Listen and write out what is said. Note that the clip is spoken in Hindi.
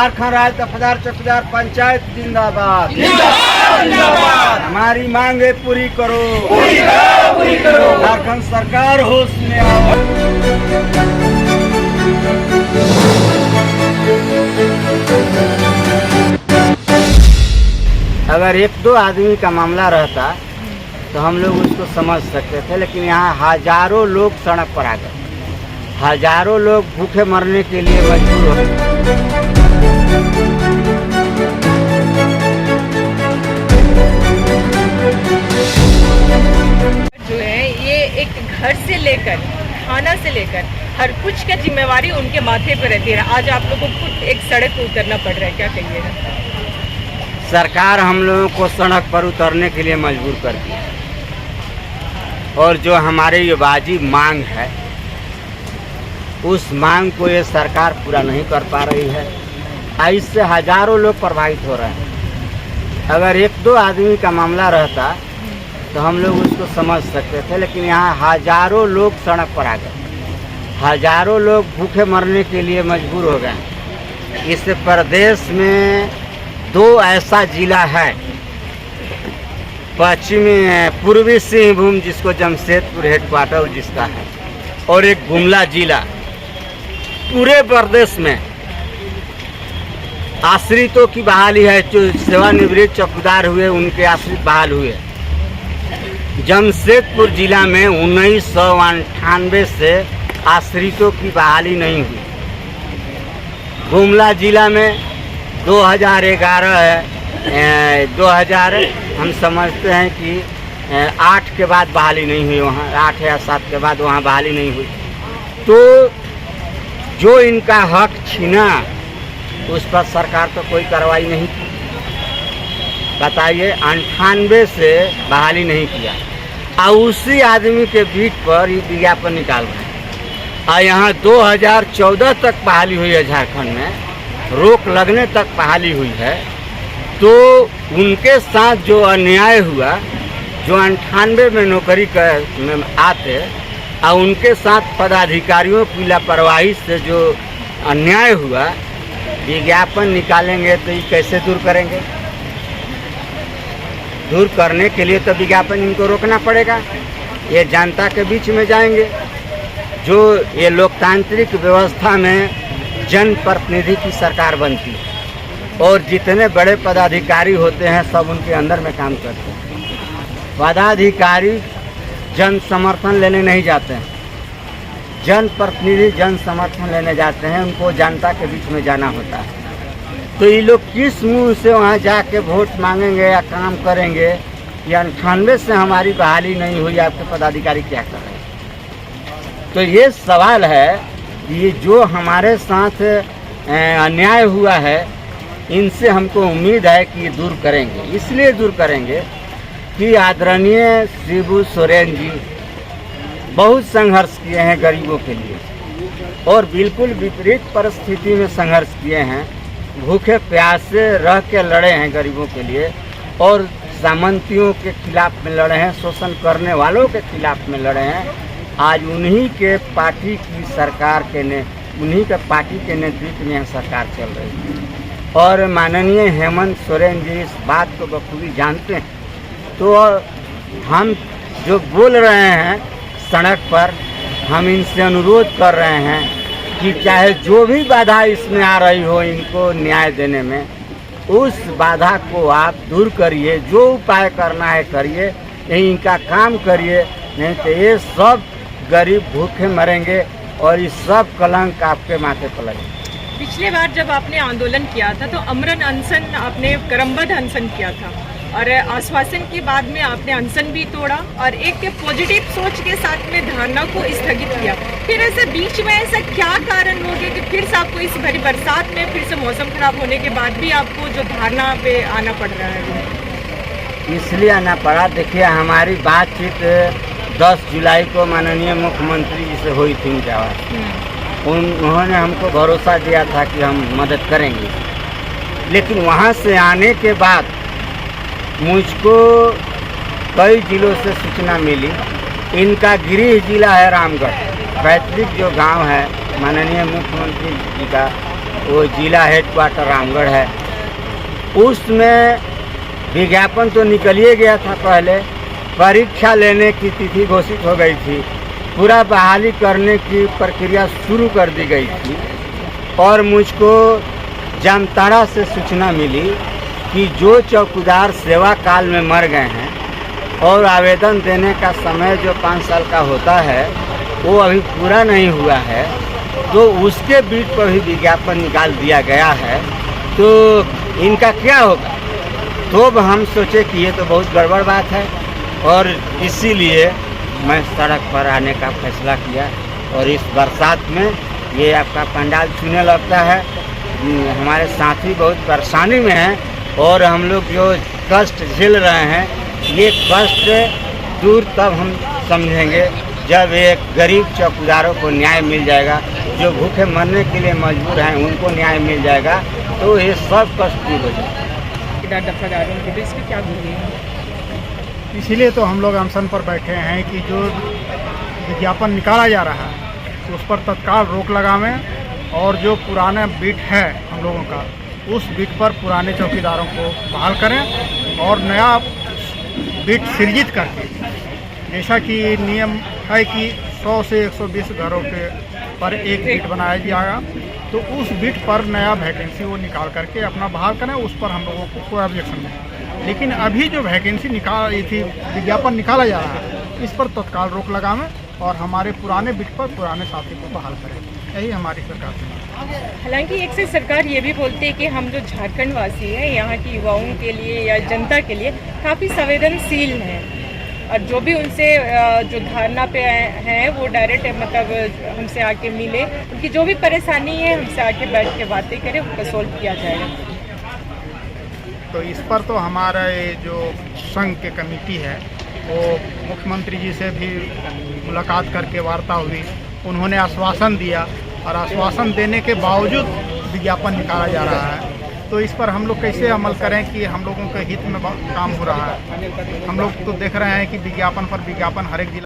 झारखंड राज्य दफादार चौकीदार पंचायत जिंदाबाद। हमारी मांगे पूरी करो, पूरी करो। झारखंड सरकार होश में आओ। अगर एक दो आदमी का मामला रहता तो हम लोग उसको समझ सकते थे, लेकिन यहाँ हजारों लोग सड़क पर आ गए, हजारों लोग भूखे मरने के लिए मजबूर हो गए। जो है ये एक घर से लेकर खाना से लेकर हर कुछ का जिम्मेवारी उनके माथे पर रहती है। आज आप लोगों को खुद एक सड़क पर उतरना पड़ रहा है, क्या कहिएगा? सरकार हम लोगों को सड़क पर उतरने के लिए मजबूर कर दिया, और जो हमारे ये वाजिब मांग है उस मांग को ये सरकार पूरा नहीं कर पा रही है। इससे हजारों लोग प्रभावित हो रहे हैं। अगर एक दो आदमी का मामला रहता तो हम लोग उसको समझ सकते थे, लेकिन यहाँ हजारों लोग सड़क पर आ गए, हजारों लोग भूखे मरने के लिए मजबूर हो गए। इस प्रदेश में दो ऐसा जिला है, पश्चिमी पूर्वी सिंहभूम जिसको जमशेदपुर हेडक्वार्टर जिसका है, और एक गुमला जिला। पूरे प्रदेश में आश्रितों की बहाली है, जो सेवानिवृत्त चौकीदार हुए उनके आश्रित बहाल हुए। जमशेदपुर जिला में 1998 से आश्रितों की बहाली नहीं हुई। गुमला जिला में 2011 है, 2000 हम समझते हैं कि 8 के बाद बहाली नहीं हुई, वहाँ 8 या 7 के बाद वहाँ बहाली नहीं हुई। तो जो इनका हक छीना उस पर सरकार तो कोई कार्रवाई नहीं की। बताइए, 98 से बहाली नहीं किया, और उसी आदमी के बीच पर ये विज्ञापन निकाल रहे हैं। और यहाँ 2014 तक बहाली हुई है, झारखंड में रोक लगने तक बहाली हुई है। तो उनके साथ जो अन्याय हुआ, जो 98 में नौकरी में आते और उनके साथ पदाधिकारियों की लापरवाही से जो अन्याय हुआ, विज्ञापन निकालेंगे तो ये कैसे दूर करेंगे? दूर करने के लिए तो विज्ञापन इनको रोकना पड़ेगा। ये जनता के बीच में जाएंगे। जो ये लोकतांत्रिक व्यवस्था में जनप्रतिनिधि की सरकार बनती है, और जितने बड़े पदाधिकारी होते हैं सब उनके अंदर में काम करते हैं। पदाधिकारी जन समर्थन लेने नहीं जाते हैं, जनप्रतिनिधि जन समर्थन लेने जाते हैं, उनको जनता के बीच में जाना होता है। तो ये लोग किस मुंह से वहाँ जाके वोट मांगेंगे या काम करेंगे? या 98 से हमारी बहाली नहीं हुई, आपके पदाधिकारी क्या कर रहे हैं? तो ये सवाल है, ये जो हमारे साथ अन्याय हुआ है, इनसे हमको उम्मीद है कि ये दूर करेंगे। इसलिए दूर करेंगे कि आदरणीय शिबू सोरेन जी बहुत संघर्ष किए हैं गरीबों के लिए, और बिल्कुल विपरीत परिस्थिति में संघर्ष किए हैं। भूखे प्यासे रह के लड़े हैं गरीबों के लिए, और सामंतियों के खिलाफ में लड़े हैं, शोषण करने वालों के खिलाफ में लड़े हैं। आज उन्हीं के पार्टी की सरकार उन्हीं के पार्टी के नेतृत्व में सरकार चल रही है, और माननीय हेमंत सोरेन जी इस बात को बखूबी जानते हैं। तो हम जो बोल रहे हैं सड़क पर, हम इनसे अनुरोध कर रहे हैं कि चाहे जो भी बाधा इसमें आ रही हो इनको न्याय देने में, उस बाधा को आप दूर करिए। जो उपाय करना है करिए, यही इनका काम करिए, नहीं तो ये सब गरीब भूखे मरेंगे और इस सब कलंक आपके माथे पर लगेगा। पिछले बार जब आपने आंदोलन किया था तो अमरन अनशन, आपने क्रमबद्ध अनशन किया था, और आश्वासन के बाद में आपने अनशन भी तोड़ा और एक पॉजिटिव सोच के साथ में धारणा को स्थगित किया। फिर ऐसे बीच में ऐसा क्या कारण हो गया कि फिर से आपको इस भरी बरसात में फिर से मौसम खराब होने के बाद भी आपको जो धारणा पे आना पड़ रहा है? इसलिए आना पड़ा, देखिए हमारी बातचीत 10 जुलाई को माननीय मुख्यमंत्री जी से हुई थी उनके आवाज़। उन्होंने हमको भरोसा दिया था कि हम मदद करेंगे, लेकिन वहाँ से आने के बाद मुझको कई जिलों से सूचना मिली। इनका गृह जिला है रामगढ़, पैतृक जो गांव है माननीय मुख्यमंत्री जी का, वो जिला हेडक्वार्टर रामगढ़ है। उसमें विज्ञापन तो निकल ही गया था पहले, परीक्षा लेने की तिथि घोषित हो गई थी, पूरा बहाली करने की प्रक्रिया शुरू कर दी गई थी और मुझको जामताड़ा से सूचना मिली कि जो चौकीदार सेवा काल में मर गए हैं और आवेदन देने का समय जो 5 साल का होता है वो अभी पूरा नहीं हुआ है, तो उसके बीच पर भी विज्ञापन निकाल दिया गया है, तो इनका क्या होगा। तो अब हम सोचे कि ये तो बहुत गड़बड़ बात है और इसीलिए मैं सड़क पर आने का फैसला किया। और इस बरसात में ये आपका पंडाल छूने लगता है, हमारे साथी बहुत परेशानी में हैं और हम लोग जो कष्ट झेल रहे हैं ये कष्ट दूर तब हम समझेंगे जब एक गरीब चौकीदारों को न्याय मिल जाएगा, जो भूखे मरने के लिए मजबूर हैं उनको न्याय मिल जाएगा, तो ये सब कष्ट दूर हो जाएगा। दफादारों के लिए इसकी क्या बोलिए? इसीलिए तो हम लोग अनशन पर बैठे हैं कि जो विज्ञापन निकाला जा रहा है उस पर तत्काल रोक लगावें और जो पुराना बिट है हम लोगों का उस बिट पर पुराने चौकीदारों को बहाल करें और नया बिट सृजित करके, जैसा कि नियम है कि 100 से 120 घरों के पर एक बिट बनाया जाएगा, तो उस बिट पर नया वैकेंसी वो निकाल करके अपना बहाल करें, उस पर हम लोगों को कोई ऑब्जेक्शन नहीं। लेकिन अभी जो वैकेंसी निकाल थी विज्ञापन निकाला जा रहा है इस पर तत्काल रोक लगावें और हमारे पुराने बिट पर पुराने साथी को बहाल करें, यही हमारी सरकार है। हालांकि एक से सरकार ये भी बोलती है कि हम जो झारखंड वासी हैं यहाँ की युवाओं के लिए या जनता के लिए काफ़ी संवेदनशील हैं और जो भी उनसे जो धारणा पे हैं वो डायरेक्ट मतलब हमसे आके मिले, उनकी जो भी परेशानी है हमसे आके बैठ के बातें करें, उनका सोल्व किया जाएगा। तो इस पर तो हमारा ये जो संघ के कमेटी है वो मुख्यमंत्री जी से भी मुलाकात करके वार्ता हुई, उन्होंने आश्वासन दिया और आश्वासन देने के बावजूद विज्ञापन निकाला जा रहा है। तो इस पर हम लोग कैसे अमल करें कि हम लोगों के हित में काम हो रहा है। हम लोग तो देख रहे हैं कि विज्ञापन पर विज्ञापन हर एक जिला